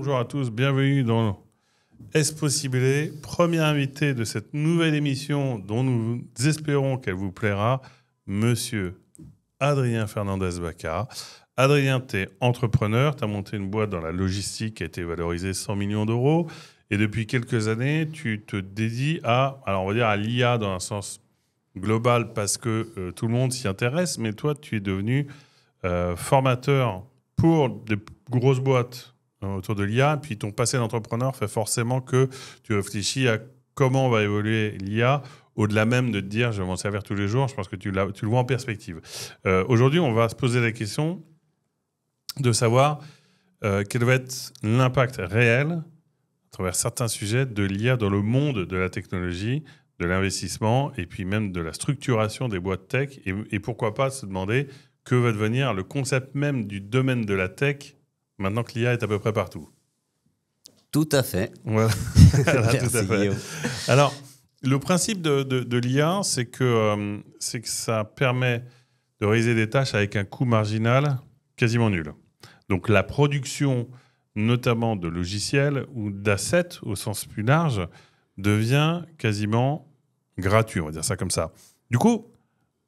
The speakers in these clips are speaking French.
bonjour à tous, bienvenue dans Est-ce possible, premier invité de cette nouvelle émission dont nous espérons qu'elle vous plaira, monsieur Adrien Fernandez-Bacca. Adrien, tu es entrepreneur, tu as monté une boîte dans la logistique qui a été valorisée 100 millions d'euros et depuis quelques années, tu te dédies on va dire à l'IA dans un sens global parce que tout le monde s'y intéresse, mais toi, tu es devenu formateur pour des grosses boîtes autour de l'IA, puis ton passé d'entrepreneur fait forcément que tu réfléchis à comment va évoluer l'IA, au-delà même de te dire je vais m'en servir tous les jours. Je pense que tu le vois en perspective. Aujourd'hui, on va se poser la question de savoir quel va être l'impact réel à travers certains sujets de l'IA dans le monde de la technologie, de l'investissement et puis même de la structuration des boîtes tech et pourquoi pas se demander que va devenir le concept même du domaine de la tech maintenant que l'IA est à peu près partout. Tout à fait. Voilà. Merci, tout à fait. Guillaume. Alors, le principe de l'IA, c'est que ça permet de réaliser des tâches avec un coût marginal quasiment nul. Donc, la production, notamment de logiciels ou d'assets au sens plus large, devient quasiment gratuit, on va dire ça comme ça. Du coup,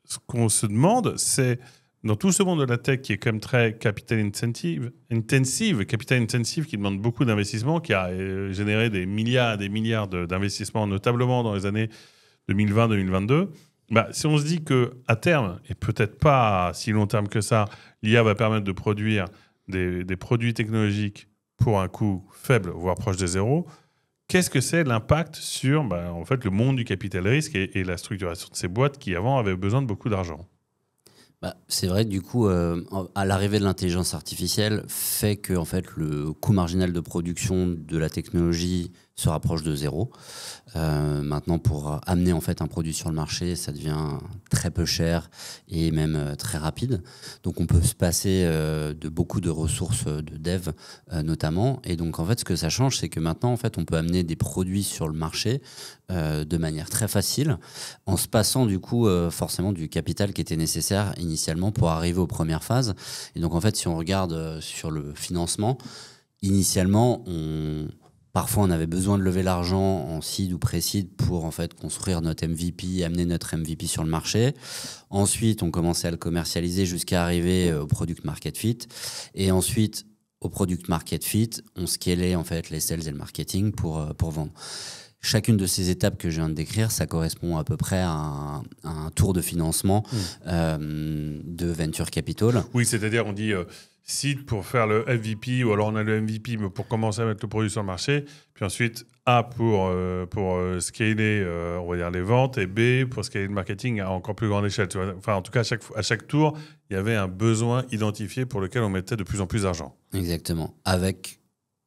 ce qu'on se demande, c'est dans tout ce monde de la tech qui est quand même très capital intensive, qui demande beaucoup d'investissement, qui a généré des milliards et des milliards d'investissements, notablement dans les années 2020-2022, si on se dit qu'à terme, et peut-être pas à si long terme que ça, l'IA va permettre de produire des produits technologiques pour un coût faible, voire proche de zéro, qu'est-ce que c'est l'impact sur en fait, le monde du capital risque et la structuration de ces boîtes qui avant avaient besoin de beaucoup d'argent? C'est vrai que du coup, à l'arrivée de l'intelligence artificielle, fait que en fait, le coût marginal de production de la technologie se rapproche de zéro. Maintenant, pour amener en fait un produit sur le marché, ça devient très peu cher et même très rapide. Donc, on peut se passer de beaucoup de ressources de dev, notamment. Et donc, en fait, ce que ça change, c'est que maintenant, en fait, on peut amener des produits sur le marché de manière très facile, en se passant du coup forcément du capital qui était nécessaire initialement pour arriver aux premières phases. Et donc, en fait, si on regarde sur le financement, initialement, parfois, on avait besoin de lever l'argent en seed ou pré-seed pour en fait construire notre MVP, amener notre MVP sur le marché. Ensuite, on commençait à le commercialiser jusqu'à arriver au product market fit. Et ensuite, au product market fit, on scalait en fait les sales et le marketing pour vendre. Chacune de ces étapes que je viens de décrire, ça correspond à peu près à un tour de financement de venture capital. Oui, c'est-à-dire on dit seed pour faire le MVP, ou alors on a le MVP mais pour commencer à mettre le produit sur le marché, puis ensuite A pour scaler on va dire les ventes, et B pour scaler le marketing à encore plus grande échelle. Tu vois. Enfin, en tout cas, à chaque tour, il y avait un besoin identifié pour lequel on mettait de plus en plus d'argent. Exactement. Avec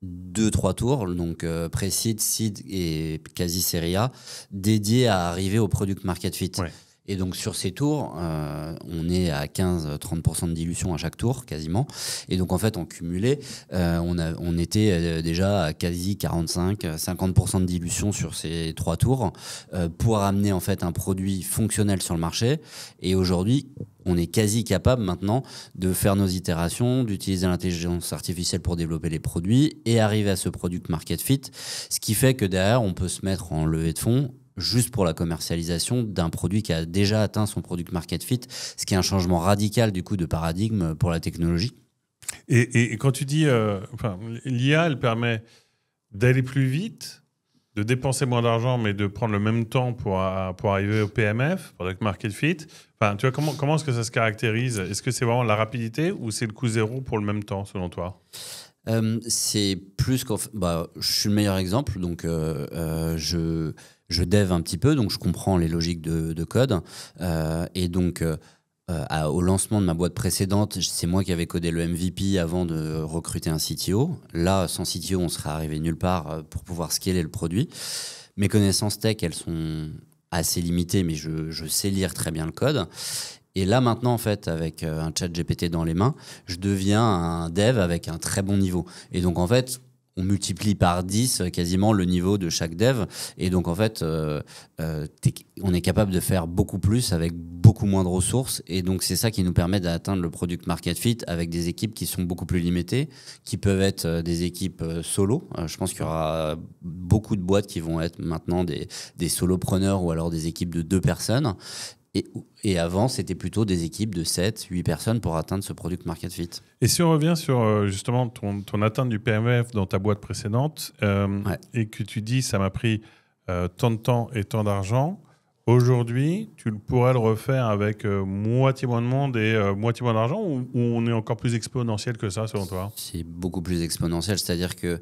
2-3 tours, donc pré-seed, seed et quasi série A, dédiés à arriver au product market fit. Ouais. Et donc sur ces tours, on est à 15-30% de dilution à chaque tour, quasiment. Et donc en fait, en cumulé, on était déjà à quasi 45-50% de dilution sur ces 3 tours pour amener en fait un produit fonctionnel sur le marché. Et aujourd'hui, on est quasi capable maintenant de faire nos itérations, d'utiliser l'intelligence artificielle pour développer les produits et arriver à ce product market fit. Ce qui fait que derrière, on peut se mettre en levée de fonds juste pour la commercialisation d'un produit qui a déjà atteint son product market fit, ce qui est un changement radical du coup de paradigme pour la technologie. Et quand tu dis, l'IA, elle permet d'aller plus vite, de dépenser moins d'argent, mais de prendre le même temps pour arriver au PMF, product market fit. Enfin, tu vois, comment est-ce que ça se caractérise? Est-ce que c'est vraiment la rapidité ou c'est le coût zéro pour le même temps, selon toi? C'est plus qu'en fait, je suis le meilleur exemple, donc je dev un petit peu, donc je comprends les logiques de code. Et donc, au lancement de ma boîte précédente, c'est moi qui avais codé le MVP avant de recruter un CTO. Là, sans CTO, on serait arrivé nulle part pour pouvoir scaler le produit. Mes connaissances tech, elles sont assez limitées, mais je sais lire très bien le code. Et là, maintenant, en fait, avec un chat GPT dans les mains, je deviens un dev avec un très bon niveau. Et donc, en fait, on multiplie par 10 quasiment le niveau de chaque dev. Et donc, en fait, on est capable de faire beaucoup plus avec beaucoup moins de ressources. Et donc, c'est ça qui nous permet d'atteindre le product market fit avec des équipes qui sont beaucoup plus limitées, qui peuvent être des équipes solo. Je pense qu'il y aura beaucoup de boîtes qui vont être maintenant des solopreneurs ou alors des équipes de 2 personnes. Et avant, c'était plutôt des équipes de 7, 8 personnes pour atteindre ce product market fit. Et si on revient sur justement ton atteinte du PMF dans ta boîte précédente, et que tu dis ça m'a pris tant de temps et tant d'argent, aujourd'hui, tu pourrais le refaire avec moitié moins de monde et moitié moins d'argent, ou on est encore plus exponentiel que ça selon toi? C'est beaucoup plus exponentiel, c'est-à-dire que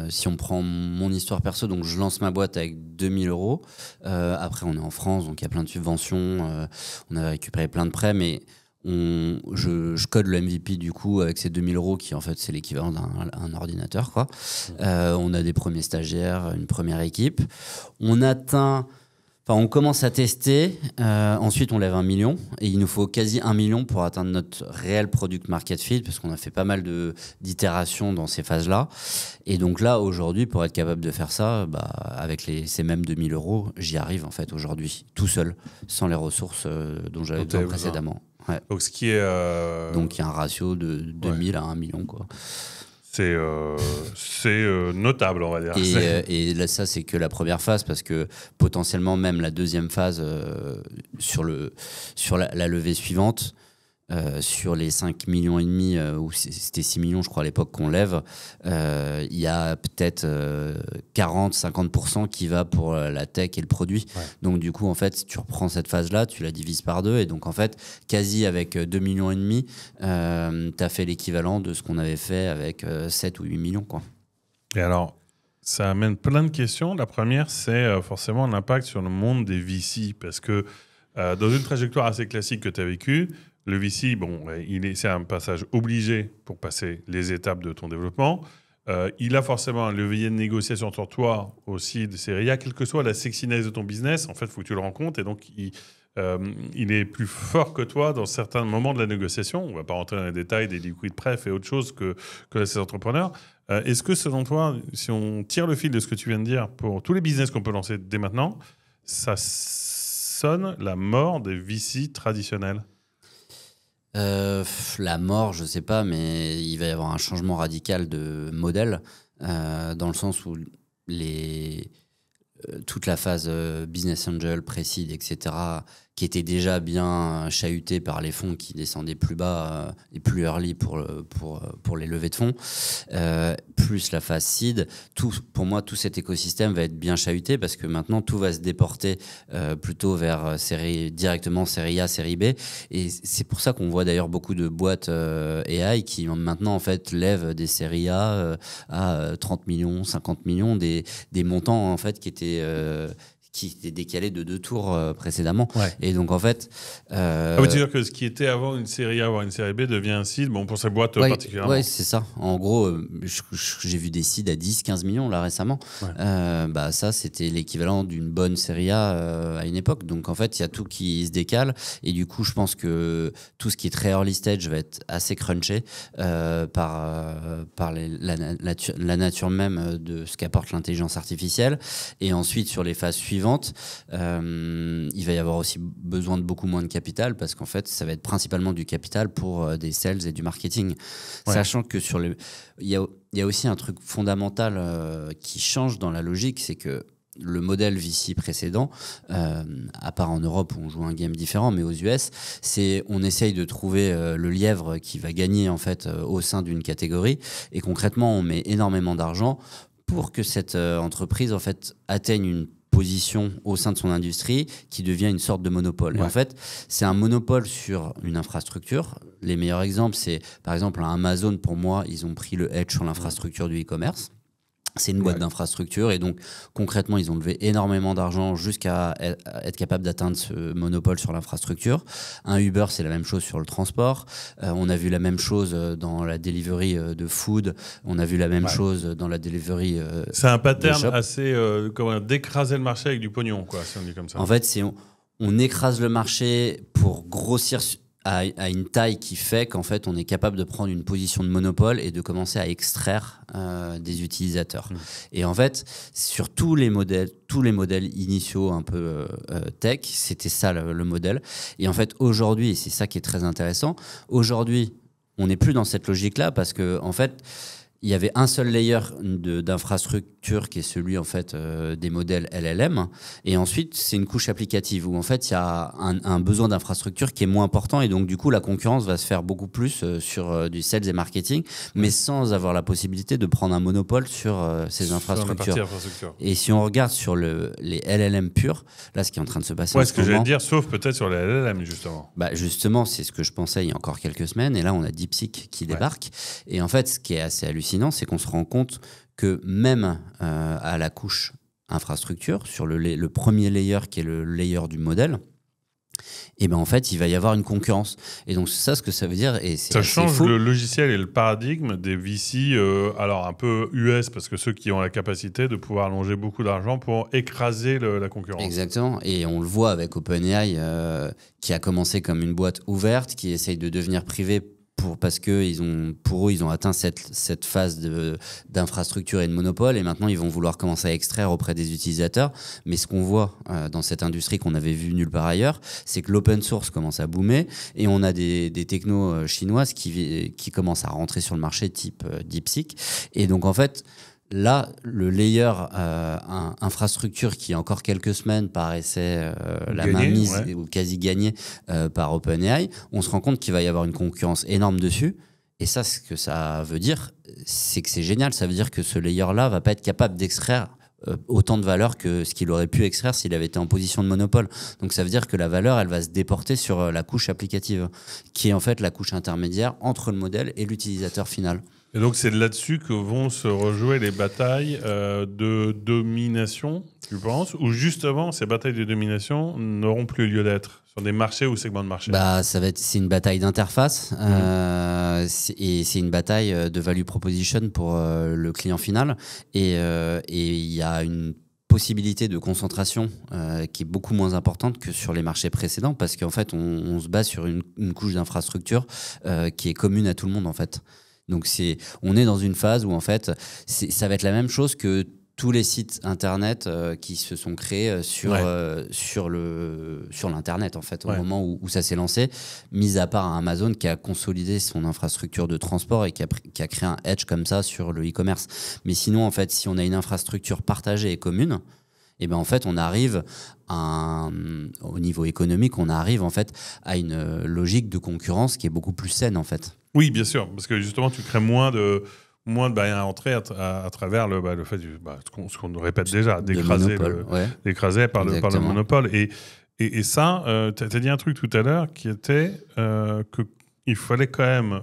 si on prend mon histoire perso, donc je lance ma boîte avec 2000 €. Après, on est en France, donc il y a plein de subventions. On a récupéré plein de prêts, mais je code le MVP du coup avec ces 2000 € qui en fait c'est l'équivalent d'un ordinateur, quoi. On a des premiers stagiaires, une première équipe. On commence à tester, ensuite on lève 1 million et il nous faut quasi 1 million pour atteindre notre réel product market fit parce qu'on a fait pas mal d'itérations dans ces phases-là. Et donc là, aujourd'hui, pour être capable de faire ça, avec ces mêmes 2000 €, j'y arrive en fait aujourd'hui, tout seul, sans les ressources dont j'avais besoin précédemment. Ouais. Donc, ce qui est... Donc il y a un ratio de 2000 à 1 million, quoi. C'est notable, on va dire. Et là, ça, c'est que la première phase, parce que potentiellement, même la deuxième phase, sur la levée suivante, sur les 5 millions et demi, ou c'était 6 millions, je crois, à l'époque qu'on lève, il y a peut-être 40-50% qui va pour la tech et le produit. Ouais. Donc, du coup, en fait, tu reprends cette phase-là, tu la divises par 2, et donc, en fait, quasi avec 2 millions et demi, tu as fait l'équivalent de ce qu'on avait fait avec 7 ou 8 millions, quoi. Et alors, ça amène plein de questions. La première, c'est forcément l'impact sur le monde des VC, parce que dans une trajectoire assez classique que tu as vécue, le VC, c'est un passage obligé pour passer les étapes de ton développement. Il a forcément un levier de négociation sur toi aussi de série A, quelle que soit la sexiness de ton business. En fait, il faut que tu le rends compte. Et donc, il est plus fort que toi dans certains moments de la négociation. On ne va pas rentrer dans les détails des liquid pref et autre chose que ces entrepreneurs. Est-ce que, selon toi, si on tire le fil de ce que tu viens de dire, pour tous les business qu'on peut lancer dès maintenant, ça sonne la mort des VC traditionnels? La mort, je sais pas, mais il va y avoir un changement radical de modèle, dans le sens où toute la phase business angel, pre-seed, etc., qui était déjà bien chahutée par les fonds qui descendaient plus bas et plus early pour les levées de fonds, plus la phase seed, pour moi, tout cet écosystème va être bien chahuté parce que maintenant, tout va se déporter plutôt vers directement série A, série B. Et c'est pour ça qu'on voit d'ailleurs beaucoup de boîtes AI qui maintenant, en fait, lèvent des séries A à 30 millions, 50 millions, des montants, en fait, qui étaient décalé de 2 tours précédemment. Ouais. Et donc, en fait... tu veux dire que ce qui était avant une série A, voire une série B, devient un seed, pour sa boîte particulièrement. Oui, c'est ça. En gros, j'ai vu des seeds à 10-15 millions là récemment. Ouais. Ça, c'était l'équivalent d'une bonne série A à une époque. Donc, en fait, il y a tout qui se décale. Et du coup, je pense que tout ce qui est très early stage va être assez crunché par la nature même de ce qu'apporte l'intelligence artificielle. Et ensuite, sur les phases suivantes, il va y avoir aussi besoin de beaucoup moins de capital parce qu'en fait, ça va être principalement du capital pour des sales et du marketing. Ouais. Sachant que il y a aussi un truc fondamental qui change dans la logique, c'est que le modèle VC précédent, à part en Europe où on joue un game différent, mais aux US, on essaye de trouver le lièvre qui va gagner en fait au sein d'une catégorie. Et concrètement, on met énormément d'argent pour que cette entreprise en fait atteigne une position au sein de son industrie qui devient une sorte de monopole. Ouais. Et en fait, c'est un monopole sur une infrastructure. Les meilleurs exemples, c'est par exemple Amazon, pour moi, ils ont pris le edge sur l'infrastructure du e-commerce. C'est une boîte d'infrastructure et donc concrètement ils ont levé énormément d'argent jusqu'à être capable d'atteindre ce monopole sur l'infrastructure. Un Uber, c'est la même chose sur le transport. On a vu la même chose dans la delivery de food. On a vu la même chose dans la delivery c'est un pattern assez d'écraser le marché avec du pognon, quoi, si on dit comme ça. En fait, on écrase le marché pour grossir à une taille qui fait qu'en fait, on est capable de prendre une position de monopole et de commencer à extraire des utilisateurs. Et en fait, sur tous les modèles initiaux un peu tech, c'était ça le modèle. Et en fait, aujourd'hui, et c'est ça qui est très intéressant, aujourd'hui, on n'est plus dans cette logique-là parce que en fait, il y avait un seul layer d'infrastructure qui est celui en fait des modèles LLM, et ensuite c'est une couche applicative où en fait il y a un besoin d'infrastructure qui est moins important, et donc du coup la concurrence va se faire beaucoup plus sur du sales et marketing, mais sans avoir la possibilité de prendre un monopole sur ces infrastructures. Et si on regarde sur les LLM purs, là ce qui est en train de se passer, ce que j'allais dire, sauf peut-être sur les LLM justement. Bah justement, c'est ce que je pensais il y a encore quelques semaines, et là on a DeepSeek qui débarque, et en fait ce qui est assez hallucinant, c'est qu'on se rend compte que même à la couche infrastructure, sur le premier layer qui est le layer du modèle, et ben en fait, il va y avoir une concurrence. Et donc, c'est ça ce que ça veut dire. Et ça change fou. Le logiciel et le paradigme des VC, alors un peu US, parce que ceux qui ont la capacité de pouvoir allonger beaucoup d'argent pour écraser la concurrence. Exactement. Et on le voit avec OpenAI, qui a commencé comme une boîte ouverte, qui essaye de devenir privée parce que pour eux, ils ont atteint cette phase d'infrastructure et de monopole, et maintenant ils vont vouloir commencer à extraire auprès des utilisateurs. Mais ce qu'on voit dans cette industrie qu'on avait vu nulle part ailleurs, c'est que l'open source commence à boomer, et on a des technos chinoises qui commencent à rentrer sur le marché type DeepSeek. Et donc en fait, là, le layer infrastructure qui, il y a encore quelques semaines, paraissait la mainmise ou quasi gagnée par OpenAI, on se rend compte qu'il va y avoir une concurrence énorme dessus. Et ça, ce que ça veut dire, c'est que c'est génial. Ça veut dire que ce layer-là va pas être capable d'extraire autant de valeur que ce qu'il aurait pu extraire s'il avait été en position de monopole. Donc ça veut dire que la valeur, elle va se déporter sur la couche applicative, qui est en fait la couche intermédiaire entre le modèle et l'utilisateur final. Et donc c'est là-dessus que vont se rejouer les batailles de domination, tu penses, ou justement ces batailles de domination n'auront plus lieu d'être sur des marchés ou segments de marché? C'est une bataille d'interface, et c'est une bataille de value proposition pour le client final, et il y a une possibilité de concentration qui est beaucoup moins importante que sur les marchés précédents, parce qu'en fait on se base sur une couche d'infrastructure qui est commune à tout le monde en fait. Donc on est dans une phase où en fait ça va être la même chose que tous les sites internet qui se sont créés sur l'internet en fait au moment où ça s'est lancé, mis à part Amazon qui a consolidé son infrastructure de transport et qui a créé un edge comme ça sur le e-commerce. Mais sinon en fait, si on a une infrastructure partagée et commune, et ben en fait on arrive au niveau économique, on arrive en fait à une logique de concurrence qui est beaucoup plus saine en fait. Oui, bien sûr, parce que justement tu crées moins de barrières à entrer à travers le fait ce qu'on nous répète déjà, d'écraser par le monopole. Et ça, tu as dit un truc tout à l'heure qui était qu'il fallait quand même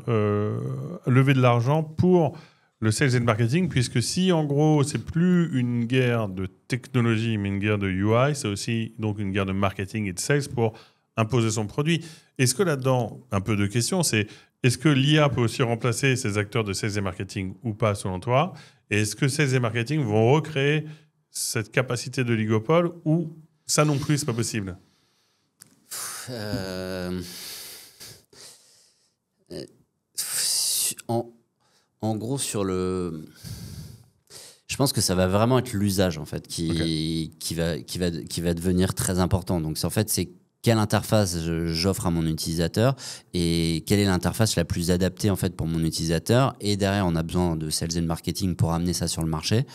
lever de l'argent pour le sales et le marketing, puisque si en gros c'est plus une guerre de technologie mais une guerre de UI, c'est aussi donc une guerre de marketing et de sales pour imposer son produit. Est-ce que là-dedans, un peu de questions, c'est est-ce que l'IA peut aussi remplacer ces acteurs de sales et marketing ou pas selon toi? Et est-ce que sales et marketing vont recréer cette capacité de ligopole ou ça non plus c'est pas possible? En gros, je pense que ça va vraiment être l'usage en fait qui va devenir très important. Donc en fait, c'est quelle interface j'offre à mon utilisateur et quelle est l'interface la plus adaptée en fait pour mon utilisateur. Et derrière, on a besoin de sales et de marketing pour amener ça sur le marché.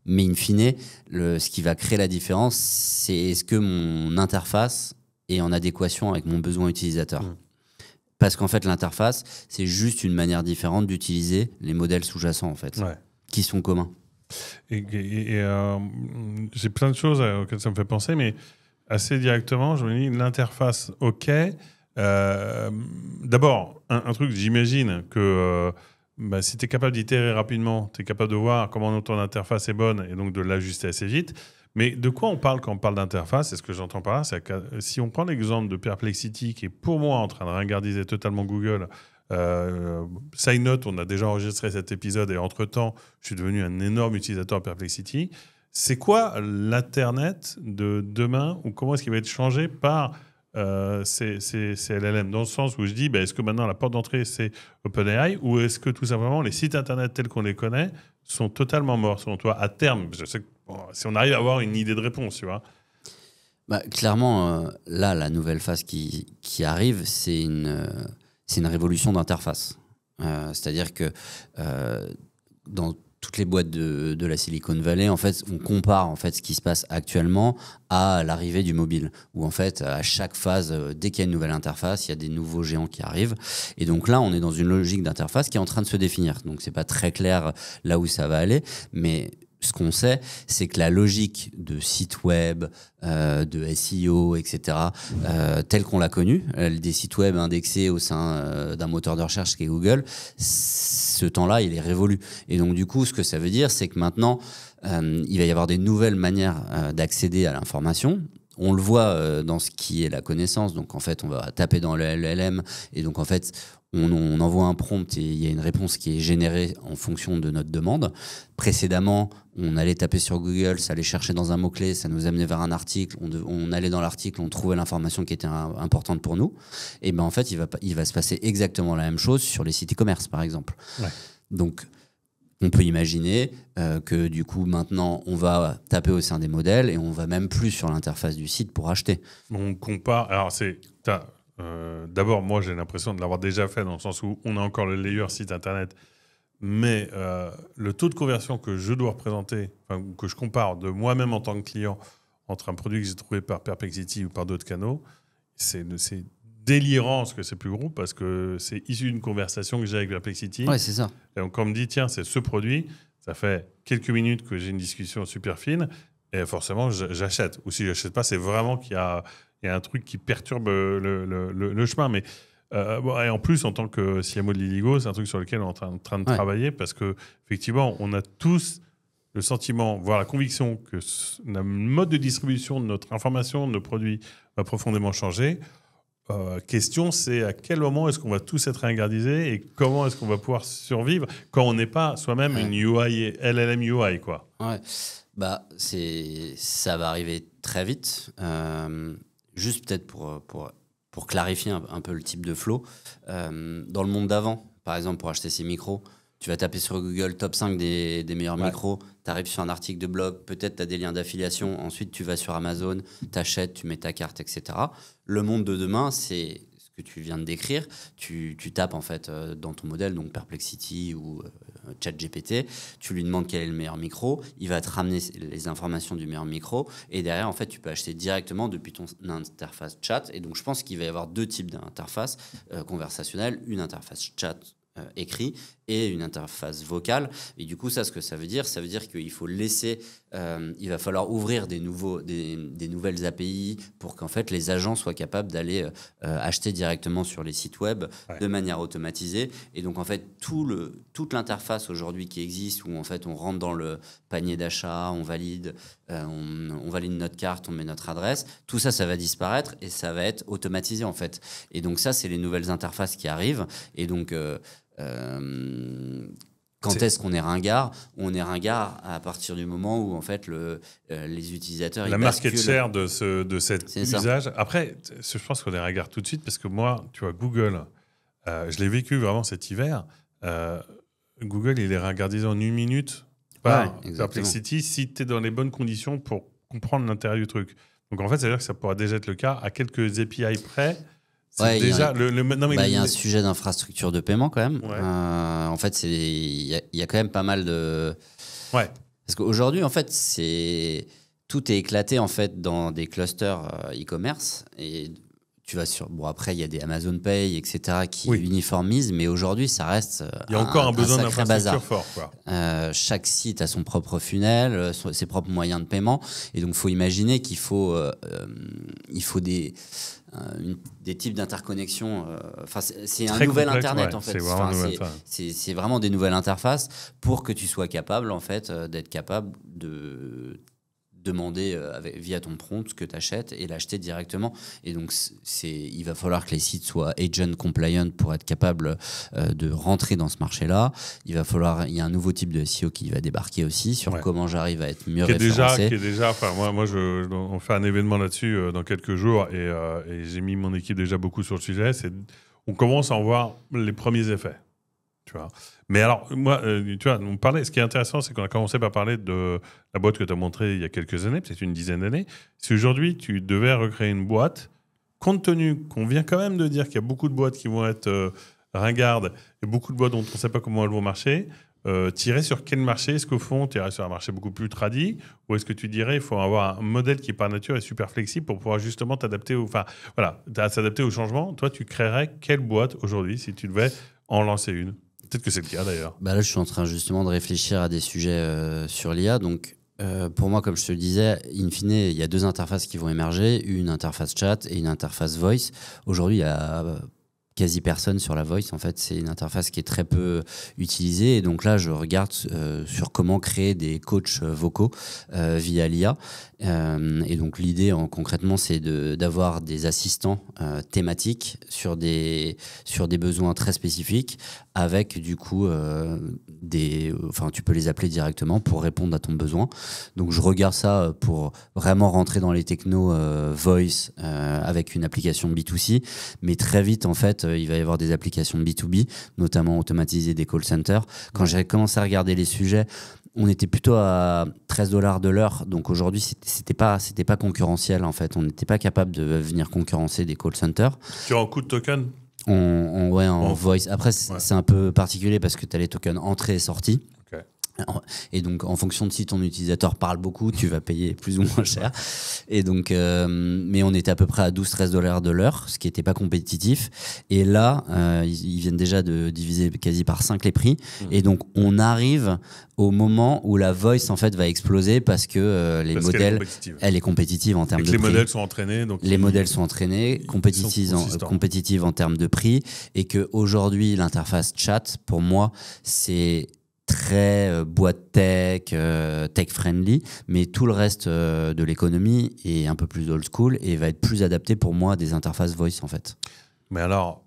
Mais in fine, ce qui va créer la différence, c'est est-ce que mon interface est en adéquation avec mon besoin utilisateur. Parce qu'en fait, l'interface, c'est juste une manière différente d'utiliser les modèles sous-jacents en fait, qui sont communs. Et j'ai plein de choses auxquelles ça me fait penser, mais assez directement, je me dis l'interface, ok. D'abord, un truc, j'imagine que si tu es capable d'itérer rapidement, tu es capable de voir comment ton interface est bonne et donc de l'ajuster assez vite. Mais de quoi on parle quand on parle d'interface? Et ce que j'entends par là, c'est que si on prend l'exemple de Perplexity, qui est pour moi en train de ringardiser totalement Google, side note, on a déjà enregistré cet épisode et entre-temps, je suis devenu un énorme utilisateur de Perplexity. C'est quoi l'Internet de demain ou comment est-ce qu'il va être changé par ces LLM, dans le sens où je dis, est-ce que maintenant la porte d'entrée c'est OpenAI, ou est-ce que tout simplement les sites internet tels qu'on les connaît sont totalement morts selon toi à terme? Je sais que si on arrive à avoir une idée de réponse, tu vois. Clairement, là, la nouvelle phase qui arrive, c'est une révolution d'interface. C'est-à-dire que dans toutes les boîtes de la Silicon Valley, en fait, on compare en fait ce qui se passe actuellement à l'arrivée du mobile, où en fait, à chaque phase, dès qu'il y a une nouvelle interface, il y a des nouveaux géants qui arrivent. Et donc là, on est dans une logique d'interface qui est en train de se définir. Donc c'est pas très clair là où ça va aller, mais ce qu'on sait, c'est que la logique de site web, de SEO, etc., telle qu'on l'a connue, des sites web indexés au sein d'un moteur de recherche qui est Google, ce temps-là, il est révolu. Et donc, du coup, ce que ça veut dire, c'est que maintenant, il va y avoir des nouvelles manières d'accéder à l'information. On le voit dans ce qui est la connaissance. Donc, en fait, on va taper dans le LLM et donc, en fait, on envoie un prompt et il y a une réponse qui est générée en fonction de notre demande. Précédemment, on allait taper sur Google, ça allait chercher dans un mot-clé, ça nous amenait vers un article, on allait dans l'article, on trouvait l'information qui était importante pour nous. Et ben en fait, il va se passer exactement la même chose sur les sites e-commerce, par exemple. Ouais. Donc, on peut imaginer que du coup, maintenant, on va taper au sein des modèles et on va même plus sur l'interface du site pour acheter. On compare... Alors, d'abord, moi, j'ai l'impression de l'avoir déjà fait dans le sens où on a encore le layer site internet, mais le taux de conversion que je dois représenter, que je compare de moi-même en tant que client entre un produit que j'ai trouvé par Perplexity ou par d'autres canaux, c'est délirant ce que c'est plus gros parce que c'est issu d'une conversation que j'ai avec Perplexity. Ouais, c'est ça. Et donc, quand on me dit, tiens, c'est ce produit, ça fait quelques minutes que j'ai une discussion super fine et forcément, j'achète. Ou si je n'achète pas, c'est vraiment qu'il y a un truc qui perturbe le chemin. Mais et en plus, en tant que CMO de Liligo, c'est un truc sur lequel on est en train de travailler parce qu'effectivement, on a tous le sentiment, voire la conviction que le mode de distribution de notre information, de nos produits va profondément changer. Question, c'est à quel moment est-ce qu'on va tous être ringardisés et comment est-ce qu'on va pouvoir survivre quand on n'est pas soi-même une UI, LLM UI, quoi. Ouais. Ça va arriver très vite. Juste peut-être pour clarifier un peu le type de flow. Dans le monde d'avant, par exemple, pour acheter ces micros, tu vas taper sur Google top 5 des meilleurs micros, tu arrives sur un article de blog, peut-être tu as des liens d'affiliation, ensuite tu vas sur Amazon, tu achètes, tu mets ta carte, etc. Le monde de demain, c'est ce que tu viens de décrire. Tu tapes en fait dans ton modèle, donc Perplexity ou ChatGPT, tu lui demandes quel est le meilleur micro, il va te ramener les informations du meilleur micro et derrière en fait tu peux acheter directement depuis ton interface chat. Et donc je pense qu'il va y avoir deux types d'interfaces conversationnelles, une interface chat écrit et une interface vocale. Et du coup, ce que ça veut dire qu'il faut laisser, il va falloir ouvrir des nouvelles API pour qu'en fait les agents soient capables d'aller acheter directement sur les sites web de manière automatisée. Et donc en fait, toute l'interface aujourd'hui qui existe, où en fait on rentre dans le panier d'achat, on valide notre carte, on met notre adresse, tout ça, ça va disparaître et ça va être automatisé en fait. Et donc ça, c'est les nouvelles interfaces qui arrivent. Et donc quand est-ce qu'on est ringard? On est ringard à partir du moment où en fait les utilisateurs la market share de cet usage. Ça. Après, je pense qu'on est ringard tout de suite parce que moi, tu vois, Google, je l'ai vécu vraiment cet hiver. Google, il est ringardisé en 1 minute par Perplexity si tu es dans les bonnes conditions pour comprendre l'intérêt du truc. Donc en fait, ça veut dire que ça pourra déjà être le cas à quelques API près. Ouais, déjà, il y a un sujet d'infrastructure de paiement quand même. Ouais. En fait, il y a quand même pas mal de... Ouais. Parce qu'aujourd'hui, en fait, tout est éclaté en fait, dans des clusters e-commerce. Et tu vas sur... Bon, après, il y a des Amazon Pay, etc. qui uniformisent, mais aujourd'hui, ça reste il y a encore un besoin d'infrastructure fort. Quoi. Chaque site a son propre funnel, ses propres moyens de paiement. Et donc, il faut imaginer qu'il faut des types d'interconnexion. C'est un nouvel Internet, en fait. C'est vraiment des nouvelles interfaces pour que tu sois capable, en fait, d'être capable de demander via ton prompt ce que tu achètes et l'acheter directement. Et donc, il va falloir que les sites soient agent compliant pour être capable de rentrer dans ce marché-là. Il y a un nouveau type de SEO qui va débarquer aussi sur comment j'arrive à être mieux référencé. On fait un événement là-dessus dans quelques jours et j'ai mis mon équipe déjà beaucoup sur le sujet. On commence à en voir les premiers effets. Tu vois. Mais alors, moi, tu vois, ce qui est intéressant, c'est qu'on a commencé par parler de la boîte que tu as montrée il y a quelques années, peut-être une dizaine d'années. Si aujourd'hui, tu devais recréer une boîte, compte tenu qu'on vient quand même de dire qu'il y a beaucoup de boîtes qui vont être ringardes et beaucoup de boîtes dont on ne sait pas comment elles vont marcher, tu irais sur quel marché? Est-ce qu'au fond, tu irais sur un marché beaucoup plus tradit? Ou est-ce que tu dirais qu'il faut avoir un modèle qui, par nature, est super flexible pour pouvoir justement t'adapter s'adapter au changement? Toi, tu créerais quelle boîte aujourd'hui si tu devais en lancer une? Peut-être que c'est le cas d'ailleurs. Là, je suis en train justement de réfléchir à des sujets sur l'IA. Donc, pour moi, comme je te le disais, in fine, il y a 2 interfaces qui vont émerger, une interface chat et une interface voice. Aujourd'hui, il y a quasi personne sur la voice. En fait, c'est une interface qui est très peu utilisée. Et donc là, je regarde sur comment créer des coachs vocaux via l'IA. Et donc l'idée concrètement, c'est d'avoir des assistants thématiques sur des besoins très spécifiques, avec du coup tu peux les appeler directement pour répondre à ton besoin. Donc je regarde ça pour vraiment rentrer dans les technos voice avec une application B2C, mais très vite en fait il va y avoir des applications B2B, notamment automatiser des call centers. Quand j'ai commencé à regarder les sujets, on était plutôt à $13 de l'heure. Donc aujourd'hui, c'était pas concurrentiel en fait. On n'était pas capable de venir concurrencer des call centers. Tu as un coût de token en voice. Après, c'est un peu particulier parce que tu as les tokens entrée et sortie. Okay. Et donc, en fonction de si ton utilisateur parle beaucoup, tu vas payer plus ou moins cher. Et donc, mais on était à peu près à $12-13 de l'heure, ce qui n'était pas compétitif. Et là, ils viennent déjà de diviser quasi par 5 les prix. Et donc, on arrive au moment où la voice en fait va exploser parce que elle est compétitive en termes de prix. Les modèles sont entraînés. Donc les modèles sont entraînés, compétitifs en termes de prix. Et qu'aujourd'hui, l'interface chat, pour moi, c'est très boîte tech, tech friendly, mais tout le reste de l'économie est un peu plus old school et va être plus adapté pour moi à des interfaces voice en fait. Mais alors,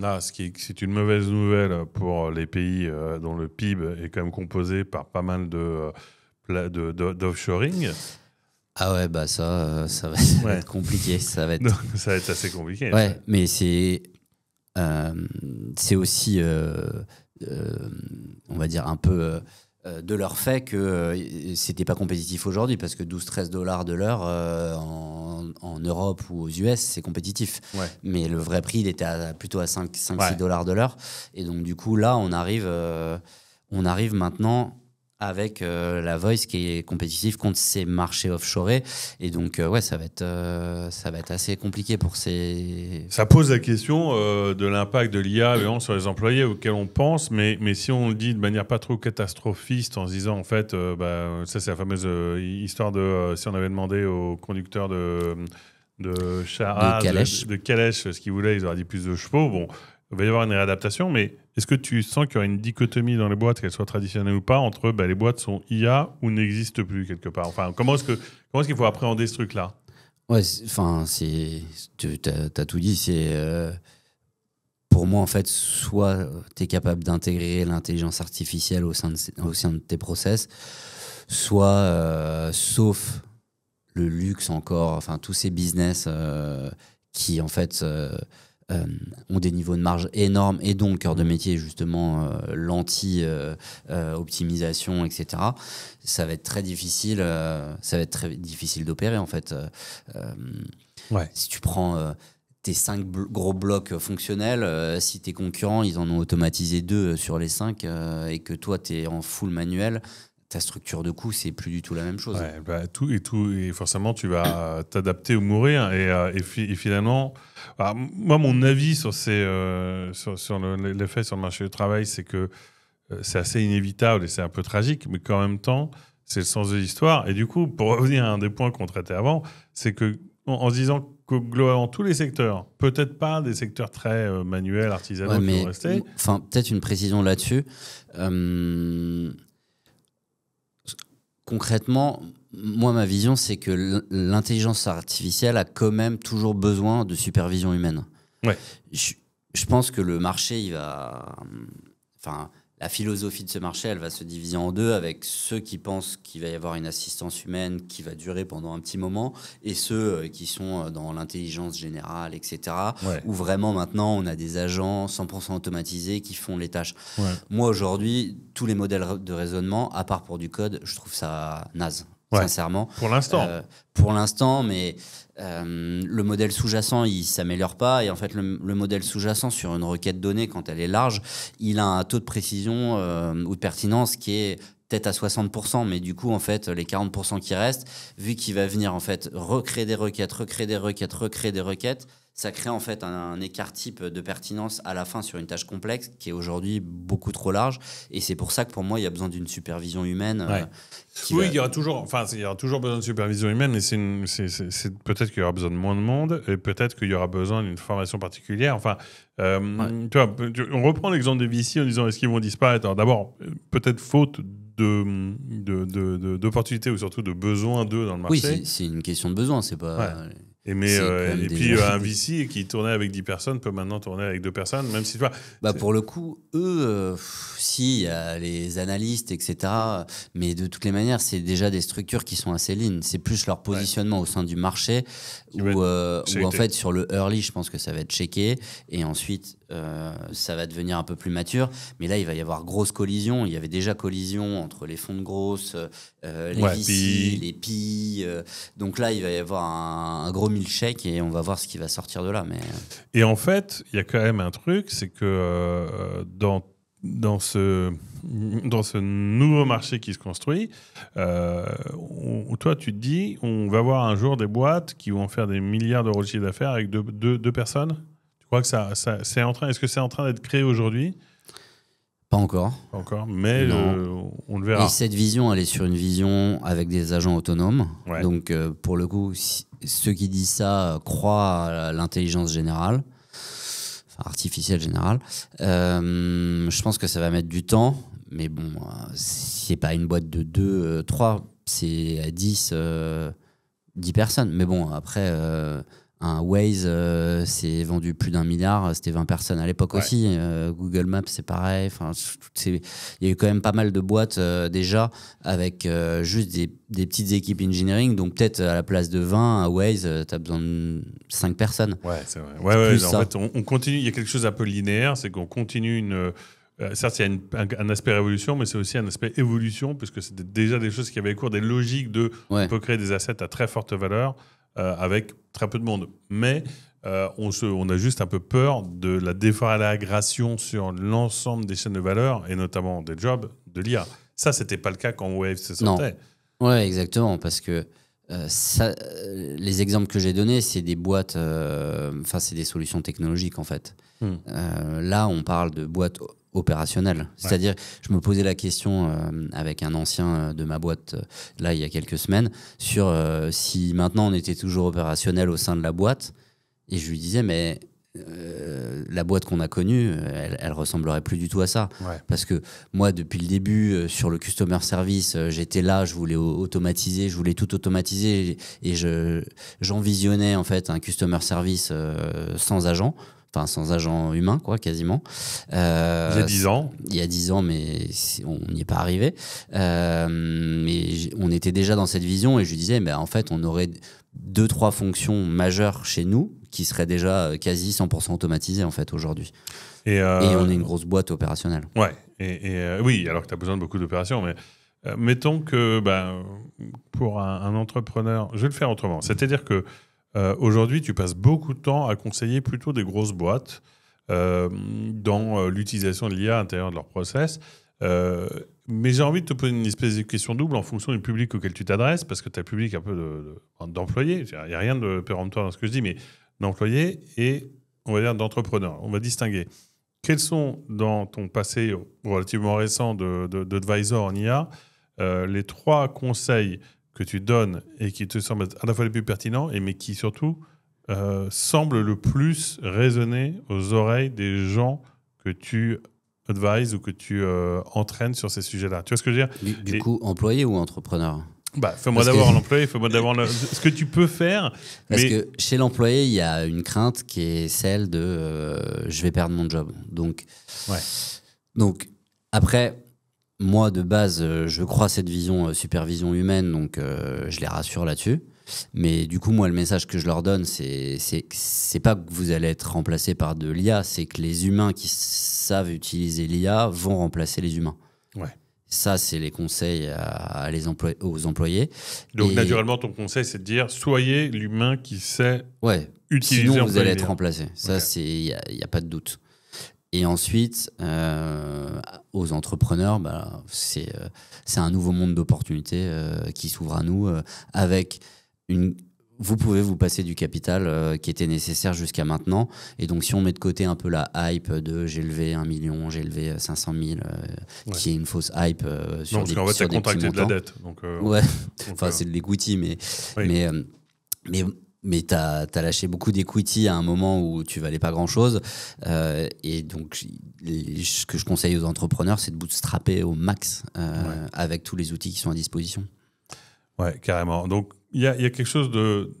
là, c'est une mauvaise nouvelle pour les pays dont le PIB est quand même composé par pas mal d'offshoring. Ah ouais, ça va être compliqué. Ça va être assez compliqué. Ouais, mais c'est aussi... on va dire un peu de leur fait que c'était pas compétitif aujourd'hui parce que $12-13 de l'heure en Europe ou aux US c'est compétitif, mais le vrai prix il était plutôt à 5-6 dollars de l'heure et donc du coup là on arrive maintenant avec la voice qui est compétitive contre ces marchés offshorés et donc ça va être assez compliqué pour ces... Ça pose la question de l'impact de l'IA sur les employés auxquels on pense, mais si on le dit de manière pas trop catastrophiste en se disant en fait, ça c'est la fameuse histoire de si on avait demandé aux conducteurs de calèche ce qu'ils voulaient, ils auraient dit plus de chevaux. Bon, il va y avoir une réadaptation, mais est-ce que tu sens qu'il y aura une dichotomie dans les boîtes, qu'elles soient traditionnelles ou pas, entre les boîtes sont IA ou n'existent plus quelque part? Enfin, comment est-ce qu'il faut appréhender ce truc-là? Ouais, enfin, tu as tout dit. C'est pour moi en fait, soit tu es capable d'intégrer l'intelligence artificielle au sein de tes process, soit sauf le luxe encore, enfin tous ces business qui en fait ont des niveaux de marge énormes et dont le cœur de métier est justement l'anti-optimisation, etc. Ça va être très difficile d'opérer en fait. Si tu prends tes 5 gros blocs fonctionnels, si tes concurrents ils en ont automatisé 2 sur les 5 et que toi tu es en full manuel, ta structure de coût, c'est plus du tout la même chose. Et forcément, tu vas t'adapter ou mourir. Et finalement, moi, mon avis sur l'effet sur le marché du travail, c'est que c'est assez inévitable et c'est un peu tragique, mais qu'en même temps, c'est le sens de l'histoire. Et du coup, pour revenir à un des points qu'on traitait avant, c'est que en se disant que globalement, tous les secteurs, peut-être pas des secteurs très manuels, artisanaux qui vont rester. Enfin, peut-être une précision là-dessus. concrètement, moi, ma vision, c'est que l'intelligence artificielle a quand même toujours besoin de supervision humaine. Ouais. Je pense que le marché, il va... Enfin, la philosophie de ce marché, elle va se diviser en deux, avec ceux qui pensent qu'il va y avoir une assistance humaine qui va durer pendant un petit moment, et ceux qui sont dans l'intelligence générale, etc., Ouais. où vraiment maintenant on a des agents 100% automatisés qui font les tâches. Ouais. Moi aujourd'hui, tous les modèles de raisonnement, à part pour du code, je trouve ça naze. Ouais. Sincèrement. Pour l'instant. Mais le modèle sous-jacent, il s'améliore pas. Et en fait, le modèle sous-jacent sur une requête donnée, quand elle est large, il a un taux de précision ou de pertinence qui est peut-être à 60%. Mais du coup, en fait, les 40% qui restent, vu qu'il va venir en fait recréer des requêtes, ça crée en fait un écart type de pertinence à la fin sur une tâche complexe qui est aujourd'hui beaucoup trop large. Et c'est pour ça que pour moi, il y a besoin d'une supervision humaine. Ouais. Oui, il y aura toujours besoin de supervision humaine, mais c'est peut-être qu'il y aura besoin de moins de monde et peut-être qu'il y aura besoin d'une formation particulière. Enfin, tu vois, on reprend l'exemple des VC en disant est-ce qu'ils vont disparaître? Alors d'abord, peut-être faute d'opportunités ou surtout de besoins d'eux dans le marché. Oui, c'est une question de besoin, c'est pas... Ouais. Et puis un VC qui tournait avec 10 personnes peut maintenant tourner avec 2 personnes, même si tu vois. Pour le coup, eux, si, il y a les analystes, etc. Mais de toutes les manières, c'est déjà des structures qui sont assez lean. C'est plus leur positionnement au sein du marché où en fait, sur le early, je pense que ça va être checké. Et ensuite, ça va devenir un peu plus mature. Mais là, il va y avoir grosse collision. Il y avait déjà collision entre les fonds de grosses, les VC, les PI. Donc là, il va y avoir un gros milkshake et on va voir ce qui va sortir de là. Mais... Et en fait, il y a quand même un truc, c'est que dans ce nouveau marché qui se construit, toi, tu te dis, on va voir un jour des boîtes qui vont faire des milliards d'euros de chiffre d'affaires avec deux personnes. Tu crois que est-ce que c'est en train d'être créé aujourd'hui? Pas encore. Pas encore, mais on le verra. Et cette vision, elle est sur une vision avec des agents autonomes. Ouais. Donc, pour le coup, ceux qui disent ça croient à l'intelligence générale, enfin artificielle générale. Je pense que ça va mettre du temps, mais bon, c'est pas une boîte de 2, 3, c'est 10 personnes. Mais bon, après... un Waze, c'est vendu plus d'1 milliard, c'était 20 personnes à l'époque aussi. Google Maps, c'est pareil. Enfin, il y a eu quand même pas mal de boîtes déjà avec juste des petites équipes engineering. Donc peut-être à la place de 20, à Waze, tu as besoin de 5 personnes. Ouais, c'est vrai. Ouais, en fait, on continue. Il y a quelque chose un peu linéaire, c'est qu'on continue certes, il y a un aspect révolution, mais c'est aussi un aspect évolution, puisque c'est déjà des choses qui avaient cours, des logiques on peut créer des assets à très forte valeur. Avec très peu de monde. Mais on a juste un peu peur de la déflagration sur l'ensemble des chaînes de valeur, et notamment des jobs, de l'IA. Ça, c'était pas le cas quand Wave se sortait. Non. Ouais, exactement, parce que les exemples que j'ai donnés, c'est des boîtes, c'est des solutions technologiques, en fait. Là, on parle de boîtes opérationnelles. C'est-à-dire, je me posais la question avec un ancien de ma boîte, là, il y a quelques semaines, sur si maintenant on était toujours opérationnel au sein de la boîte. Et je lui disais, mais la boîte qu'on a connue, elle ressemblerait plus du tout à ça. Parce que moi, depuis le début, sur le customer service, j'étais là, je voulais automatiser, je voulais tout automatiser. Et j'envisionnais en fait un customer service sans agent. Enfin, sans agent humain, quoi, quasiment. Il y a 10 ans. Il y a 10 ans, mais on n'y est pas arrivé. Mais on était déjà dans cette vision et je lui disais, en fait, on aurait 2-3 fonctions majeures chez nous qui seraient déjà quasi 100% automatisées, en fait, aujourd'hui. Et on est une grosse boîte opérationnelle. Ouais. Oui, alors que tu as besoin de beaucoup d'opérations, mais mettons que pour un entrepreneur, je vais le faire autrement. C'est-à-dire que aujourd'hui, tu passes beaucoup de temps à conseiller plutôt des grosses boîtes dans l'utilisation de l'IA à l'intérieur de leur process. Mais j'ai envie de te poser une espèce de question double en fonction du public auquel tu t'adresses, parce que tu as le public un peu d'employés. Il n'y a rien de péremptoire dans ce que je dis, mais d'employés et, on va dire, d'entrepreneurs. On va distinguer. Quels sont, dans ton passé relativement récent d'advisor en IA, les 3 conseils que tu donnes et qui te semblent à la fois les plus pertinents, mais qui surtout semblent le plus résonner aux oreilles des gens que tu advises ou que tu entraînes sur ces sujets-là. Tu vois ce que je veux dire? Du coup, employé ou entrepreneur? Fais-moi d'abord l'employé, fais-moi d'abord ce que tu peux faire. Parce que chez l'employé, il y a une crainte qui est celle de je vais perdre mon job. Donc après, moi, de base, je crois à cette vision supervision humaine, donc je les rassure là-dessus. Mais du coup, moi, le message que je leur donne, c'est pas que vous allez être remplacé par de l'IA, c'est que les humains qui savent utiliser l'IA vont remplacer les humains. Ouais. Ça, c'est les conseils aux employés. Donc, naturellement, ton conseil, c'est de dire soyez l'humain qui sait utiliser. Sinon, vous allez être remplacé. Ça, il n'y a pas de doute. Et ensuite, aux entrepreneurs, c'est un nouveau monde d'opportunités qui s'ouvre à nous avec vous pouvez vous passer du capital qui était nécessaire jusqu'à maintenant. Et donc, si on met de côté un peu la hype de j'ai levé 1 million, j'ai levé 500 000, qui est une fausse hype sur non, parce qu'en fait, tu as contracté de la dette. c'est de l'equity, mais tu as lâché beaucoup d'equity à un moment où tu valais pas grand-chose. Et donc, ce que je conseille aux entrepreneurs, c'est de bootstrapper au max avec tous les outils qui sont à disposition. Ouais, carrément. Donc, il y a quelque chose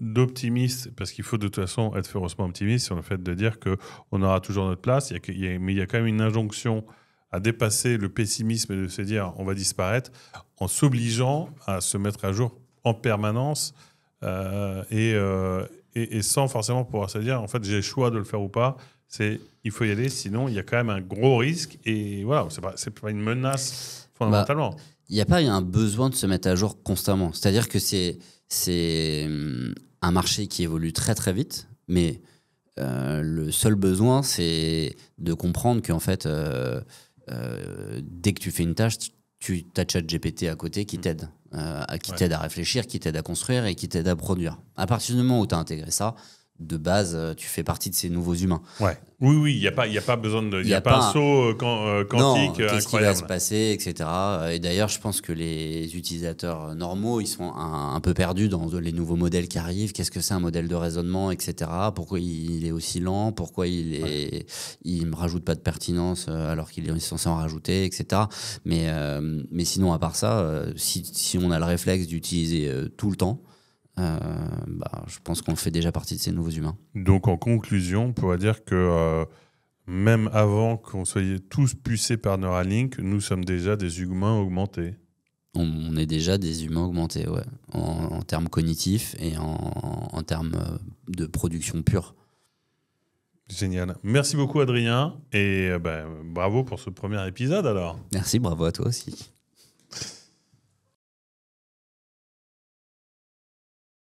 d'optimiste, parce qu'il faut de toute façon être férocement optimiste sur le fait de dire qu'on aura toujours notre place, mais il y a quand même une injonction à dépasser le pessimisme et de se dire on va disparaître en s'obligeant à se mettre à jour en permanence et sans forcément pouvoir se dire en fait j'ai le choix de le faire ou pas. Il faut y aller, sinon il y a quand même un gros risque et voilà, c'est pas une menace fondamentalement. Il n'y a pas un besoin de se mettre à jour constamment. C'est-à-dire que c'est un marché qui évolue très très vite, mais le seul besoin, c'est de comprendre qu'en fait, dès que tu fais une tâche, tu as ChatGPT à côté qui t'aide, t'aide à réfléchir, qui t'aide à construire et qui t'aide à produire. À partir du moment où tu as intégré ça, de base, tu fais partie de ces nouveaux humains. Ouais. Oui, il n'y a pas besoin de... Il n'y a pas un saut quantique incroyable. Qu'est-ce qui va se passer, etc. Et d'ailleurs, je pense que les utilisateurs normaux, ils sont un peu perdus dans les nouveaux modèles qui arrivent. Qu'est-ce que c'est un modèle de raisonnement, etc. Pourquoi il est aussi lent? Pourquoi il ne me rajoute pas de pertinence alors qu'il est censé en rajouter, etc. Mais sinon, à part ça, si on a le réflexe d'utiliser tout le temps, je pense qu'on fait déjà partie de ces nouveaux humains. Donc en conclusion, on pourrait dire que même avant qu'on soit tous pucés par Neuralink, nous sommes déjà des humains augmentés. On est déjà des humains augmentés, ouais, en termes cognitifs et en termes de production pure. Génial. Merci beaucoup Adrien et bravo pour ce premier épisode alors. Merci, bravo à toi aussi.